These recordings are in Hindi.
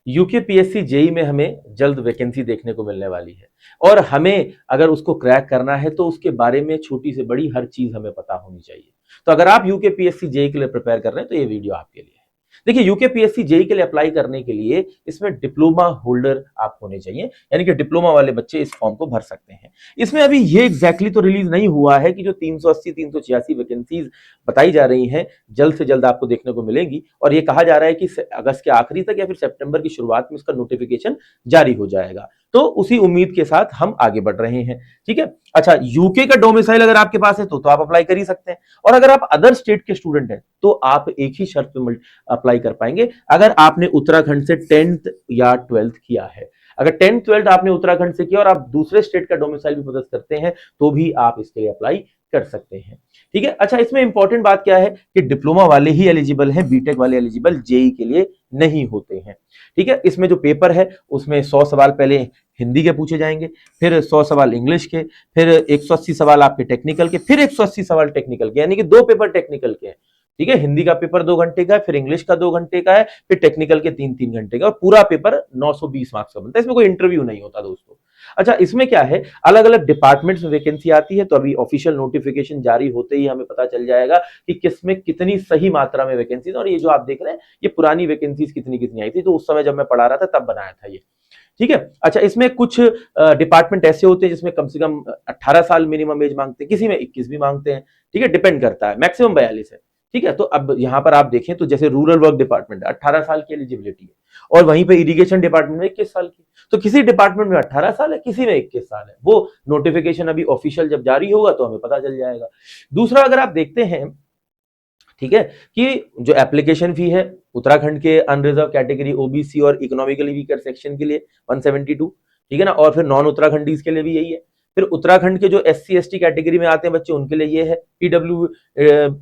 यूकेपीएससी जेई में हमें जल्द वैकेंसी देखने को मिलने वाली है और हमें अगर उसको क्रैक करना है तो उसके बारे में छोटी से बड़ी हर चीज हमें पता होनी चाहिए। तो अगर आप यूकेपीएससी जेई के लिए प्रिपेयर कर रहे हैं तो ये वीडियो आपके लिए है। देखिए, यूकेपीएससी जेई के लिए अप्लाई करने के लिए इसमें डिप्लोमा होल्डर आप होने चाहिए, यानी कि डिप्लोमा वाले बच्चे इस फॉर्म को भर सकते हैं। इसमें अभी ये एग्जैक्टली तो रिलीज नहीं हुआ है कि जो 380 386 वैकेंसीज बताई जा रही हैं जल्द से जल्द आपको देखने को मिलेगी, और ये कहा जा रहा है कि अगस्त के आखिरी तक या फिर सितंबर की शुरुआत में इसका नोटिफिकेशन जारी हो जाएगा। तो उसी उम्मीद के साथ हम आगे बढ़ रहे हैं। ठीक है। अच्छा, यूके का डोमिसाइल अगर आपके पास है तो आप अप्लाई कर ही सकते हैं, और अगर आप अदर स्टेट के स्टूडेंट हैं तो आप एक ही शर्त पे अप्लाई कर पाएंगे, अगर आपने उत्तराखंड से 10th या 12th किया है। अगर 10th 12th आपने उत्तराखंड से किया और आप दूसरे स्टेट का डोमिसाइल भी पसंद करते हैं तो भी आप इसके लिए अप्लाई कर सकते हैं। ठीक है। अच्छा, इसमें इंपॉर्टेंट बात क्या है कि डिप्लोमा वाले ही एलिजिबल हैं, बीटेक वाले एलिजिबल जेई के लिए नहीं होते हैं। ठीक है। इसमें जो पेपर है उसमें 100 सवाल पहले हिंदी के पूछे जाएंगे, फिर 100 सवाल इंग्लिश के, फिर 180 सवाल आपके टेक्निकल के, फिर 180 सवाल टेक्निकल के, यानी कि 2 पेपर टेक्निकल के हैं। ठीक है। हिंदी का पेपर 2 घंटे का है, फिर इंग्लिश का 2 घंटे का है, फिर टेक्निकल के 3-3 घंटे का, और पूरा पेपर 920 मार्क्स का बनता है। इसमें कोई इंटरव्यू नहीं होता दोस्तों। अच्छा, इसमें क्या है, अलग अलग डिपार्टमेंट्स में वैकेंसी आती है, तो अभी ऑफिशियल नोटिफिकेशन जारी होते ही हमें पता चल जाएगा कि किसमें कितनी सही मात्रा में वैकेंसीज, और ये जो आप देख रहे हैं ये पुरानी वैकेंसीज कितनी कितनी आई थी, तो उस समय जब मैं पढ़ा रहा था तब बनाया था ये। ठीक है। अच्छा, इसमें कुछ डिपार्टमेंट ऐसे होते हैं जिसमें कम से कम 18 साल मिनिमम एज मांगते हैं, किसी में 21 भी मांगते हैं। ठीक है, डिपेंड करता है, मैक्सिमम 42 है। ठीक है। तो अब यहां पर आप देखें तो जैसे रूरल वर्क डिपार्टमेंट 18 साल की एलिजिबिलिटी है, और वहीं पे इरिगेशन डिपार्टमेंट में 21 साल की। तो किसी डिपार्टमेंट में 18 साल है, किसी में 21 साल है। वो नोटिफिकेशन अभी ऑफिशियल जब जारी होगा तो हमें पता चल जाएगा। दूसरा, अगर आप देखते हैं, ठीक है, कि जो एप्लीकेशन फी है उत्तराखंड के अनरिजर्व कैटेगरी, ओबीसी और इकोनॉमिकली वीकर सेक्शन के लिए 172, ठीक है ना, और फिर नॉन उत्तराखंडीज के लिए भी यही है। फिर उत्तराखंड के जो एससी एसटी कैटेगरी में आते हैं बच्चे उनके लिए ये है, पीडब्ल्यू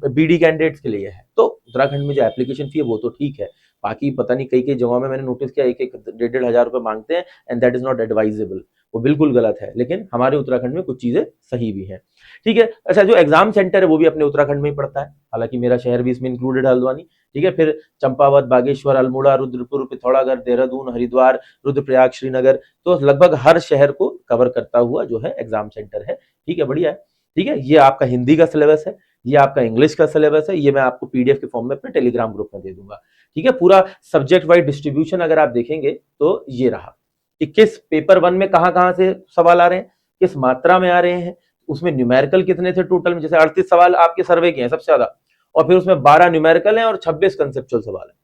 बीडी कैंडिडेट्स के लिए ये है। तो उत्तराखंड में जो एप्लीकेशन फी है वो तो ठीक है, बाकी पता नहीं कई कई जगहों में मैंने नोटिस किया 1-1 1,500 1,000 रुपए मांगते हैं, and that is not advisable. वो बिल्कुल गलत है, लेकिन हमारे उत्तराखंड में कुछ चीजें सही भी हैं। ठीक है। अच्छा, जो एग्जाम सेंटर है वो भी अपने उत्तराखंड में ही पड़ता है, हालांकि मेरा शहर भी इसमें इंक्लूडेड है, हल्द्वानी। ठीक है। फिर चंपावत, बागेश्वर, अल्मोड़ा, रुद्रपुर, पिथौरागढ़, देहरादून, हरिद्वार, रुद्रप्रयाग, श्रीनगर, तो लगभग हर शहर को कवर करता हुआ जो है एग्जाम सेंटर है। ठीक है, बढ़िया है। ठीक है। ये आपका हिंदी का सिलेबस है, ये आपका इंग्लिश का सिलेबस है, ये मैं आपको पीडीएफ के फॉर्म में अपने टेलीग्राम ग्रुप में दे दूंगा। ठीक है। पूरा सब्जेक्ट वाइज डिस्ट्रीब्यूशन अगर आप देखेंगे तो ये रहा कि किस पेपर 1 में कहां कहां से सवाल आ रहे हैं, किस मात्रा में आ रहे हैं, उसमें न्यूमेरिकल कितने थे टोटल में, जैसे 38 सवाल आपके सर्वे के हैं सबसे ज्यादा, और फिर उसमें 12 न्यूमेरिकल हैं और 26 कंसेप्चुअल सवाल हैं।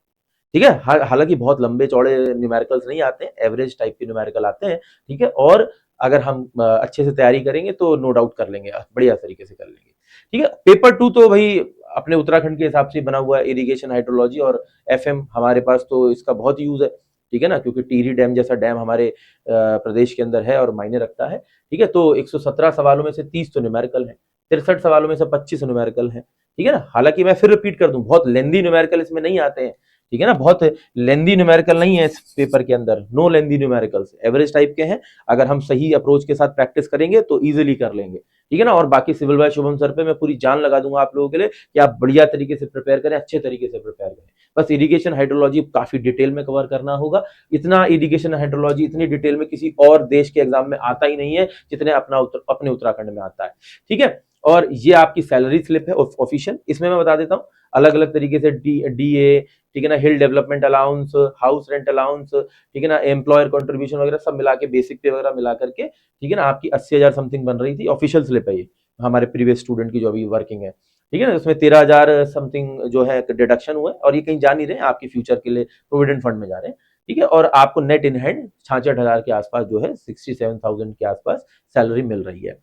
ठीक है। हालांकि बहुत लंबे चौड़े न्यूमेरिकल्स नहीं आते हैं, एवरेज टाइप के न्यूमेरिकल आते हैं। ठीक है। और अगर हम अच्छे से तैयारी करेंगे तो नो डाउट कर लेंगे, बढ़िया तरीके से कर लेंगे। ठीक है। पेपर 2 तो भाई अपने उत्तराखंड के हिसाब से बना हुआ है, इरिगेशन, हाइड्रोलॉजी और एफएम, हमारे पास तो इसका बहुत यूज है। ठीक है ना, क्योंकि टिहरी डैम जैसा डैम हमारे प्रदेश के अंदर है और मायने रखता है। ठीक है। तो 117 सवालों में से 30 तो न्यूमेरिकल है, 63 सवालों में से 25 न्यूमेरिकल है। ठीक है ना, हालांकि मैं फिर रिपीट कर दूं, बहुत लेंदी न्यूमेरिकल इसमें नहीं आते हैं। ठीक है ना, बहुत लेंदी न्यूमेरिकल नहीं है इस पेपर के अंदर, नो लेंदी न्यूमेरिकल्स, एवरेज टाइप के हैं। अगर हम सही अप्रोच के साथ प्रैक्टिस करेंगे तो इजीली कर लेंगे। ठीक है ना, और बाकी सिविल बाय शुभम सर पे मैं पूरी जान लगा दूंगा आप लोगों के लिए कि आप बढ़िया तरीके से प्रिपेयर करें, अच्छे तरीके से प्रिपेयर करें। बस इरिगेशन हाइड्रोलॉजी काफी डिटेल में कवर करना होगा। इतना इरिगेशन हाइड्रोलॉजी इतनी डिटेल में किसी और देश के एग्जाम में आता ही नहीं है जितने अपने उत्तराखंड में आता है। ठीक है। और ये आपकी सैलरी स्लिप है ऑफिशियल, इसमें मैं बता देता हूँ अलग अलग तरीके से डीए, ठीक है ना, हिल development allowance, house rent allowance, ठीक है ना, एम्प्लॉयर कंट्रीब्यूशन वगैरह सब मिला के, बेसिक पे वगैरह मिला करके, ठीक है ना, आपकी 80,000 समथिंग बन रही थी। ऑफिशियल स्लिप है ये, हमारे प्रीवियस स्टूडेंट की जो अभी वर्किंग है। ठीक है ना, उसमें 13,000 समथिंग जो है डिडक्शन हुआ है, और ये कहीं जा नहीं रहे, आपके फ्यूचर के लिए प्रोविडेंट फंड में जा रहे हैं। ठीक है। और आपको नेट इन हैंड 66,000 के आसपास जो है 67,000 के आसपास सैलरी मिल रही है।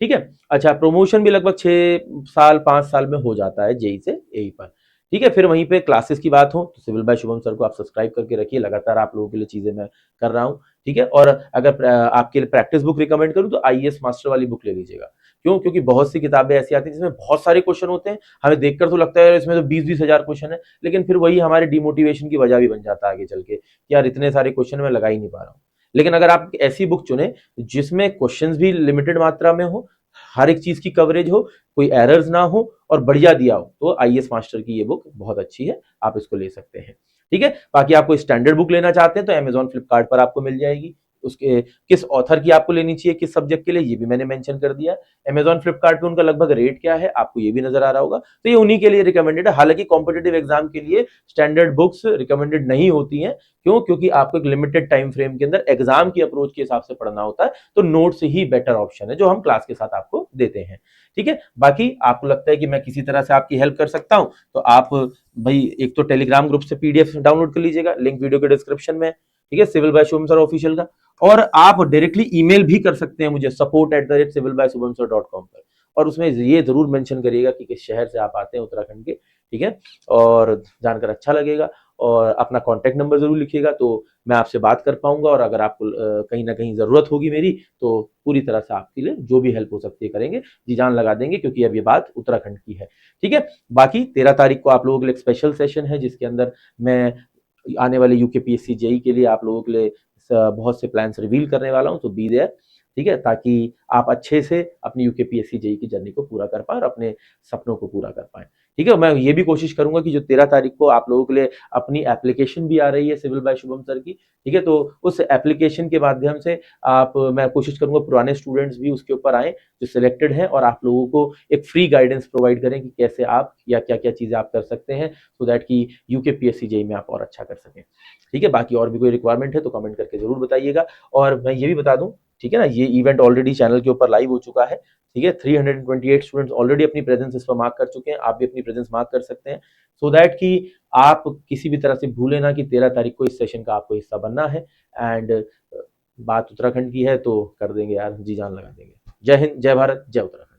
ठीक है। अच्छा, प्रमोशन भी लगभग 6 साल 5 साल में हो जाता है जेई से एई पर। ठीक है। फिर वहीं पे क्लासेस की बात हो तो सिविल बाय शुभम सर को आप सब्सक्राइब करके रखिए, लगातार आप लोगों के लिए चीजें मैं कर रहा हूँ। ठीक है। और अगर आपके लिए प्रैक्टिस बुक रिकमेंड करूँ तो आईएएस मास्टर वाली बुक ले लीजिएगा। क्यों? क्योंकि बहुत सी किताबें ऐसी आती हैं जिसमें बहुत सारे क्वेश्चन होते हैं, हमें देखकर तो लगता है इसमें तो 20-20 हजार क्वेश्चन है, लेकिन फिर वही हमारे डिमोटिवेशन की वजह भी बन जाता है आगे चल के, यार इतने सारे क्वेश्चन मैं लगा ही नहीं पा रहा हूँ। लेकिन अगर आप ऐसी बुक चुने जिसमें क्वेश्चंस भी लिमिटेड मात्रा में हो, हर एक चीज की कवरेज हो, कोई एरर्स ना हो और बढ़िया दिया हो, तो आईएएस मास्टर की ये बुक बहुत अच्छी है, आप इसको ले सकते हैं। ठीक है। बाकी आपको स्टैंडर्ड बुक लेना चाहते हैं तो अमेजॉन फ्लिपकार्ट पर आपको मिल जाएगी। उसके किस ऑथर की आपको लेनी चाहिए, किस सब्जेक्ट के लिए, ये भी मैंने मेंशन कर दिया। अमेजॉन फ्लिपकार्ट पे उनका लगभग रेट क्या है आपको ये भी नजर आ रहा होगा, तो ये उन्हीं के लिए रिकमेंडेड है। हालांकि कॉम्पिटेटिव एग्जाम के लिए स्टैंडर्ड बुक्स रिकमेंडेड नहीं होती हैं। क्यों? क्योंकि आपको एक लिमिटेड टाइम फ्रेम के अंदर एग्जाम की अप्रोच के हिसाब से पढ़ना होता है, तो नोट से ही बेटर ऑप्शन है जो हम क्लास के साथ आपको देते हैं। ठीक है। बाकी आपको लगता है कि मैं किसी तरह से आपकी हेल्प कर सकता हूं तो आप भाई एक तो टेलीग्राम ग्रुप से पीडीएफ डाउनलोड कर लीजिएगा, लिंक वीडियो के डिस्क्रिप्शन में है। ठीक है, civil by Shubham sir official का। और आप डायरेक्टली ईमेल भी कर सकते हैं मुझे support@civilbyshubhamsir.com पर, और उसमें ये जरूर मेंशन करिएगा कि किस शहर से आप आते हैं उत्तराखंड के। ठीक है, और जानकर अच्छा लगेगा। और अपना कॉन्टैक्ट नंबर जरूर लिखिएगा तो मैं आपसे बात कर पाऊंगा, और अगर आपको कहीं ना कहीं जरूरत होगी मेरी तो पूरी तरह से आपके लिए जो भी हेल्प हो सकती है करेंगे, जी जान लगा देंगे, क्योंकि अब ये बात उत्तराखंड की है। ठीक है। बाकी 13 तारीख को आप लोगों के लिए एक स्पेशल सेशन है जिसके अंदर मैं आने वाले यूकेपीएससी जेई के लिए आप लोगों के लिए बहुत से प्लान्स रिवील करने वाला हूं, तो बी देयर। ठीक है, ताकि आप अच्छे से अपनी यूकेपीएससी जेई की जर्नी को पूरा कर पाए और अपने सपनों को पूरा कर पाए। ठीक है, मैं ये भी कोशिश करूंगा कि जो 13 तारीख को आप लोगों के लिए अपनी एप्लीकेशन भी आ रही है सिविल बाय शुभम सर की, ठीक है, तो उस एप्लीकेशन के माध्यम से मैं कोशिश करूंगा पुराने स्टूडेंट्स भी उसके ऊपर आए जो सिलेक्टेड हैं, और आप लोगों को एक फ्री गाइडेंस प्रोवाइड करें कि कैसे आप या क्या क्या चीजें आप कर सकते हैं सो दैट कि यूकेपीएससी जेई में आप और अच्छा कर सकें। ठीक है, बाकी और भी कोई रिक्वायरमेंट है तो कमेंट करके जरूर बताइएगा। और मैं ये भी बता दूं, ठीक है ना, ये इवेंट ऑलरेडी चैनल के ऊपर लाइव हो चुका है। ठीक है, 328 स्टूडेंट्स ऑलरेडी अपनी प्रेजेंस इस पर मार्क कर चुके हैं, आप भी अपनी प्रेजेंस मार्क कर सकते हैं सो दैट कि आप किसी भी तरह से भूले ना कि 13 तारीख को इस सेशन का आपको हिस्सा बनना है। एंड बात उत्तराखंड की है तो कर देंगे यार, जी जान लगा देंगे। जय हिंद, जय भारत, जय उत्तराखंड।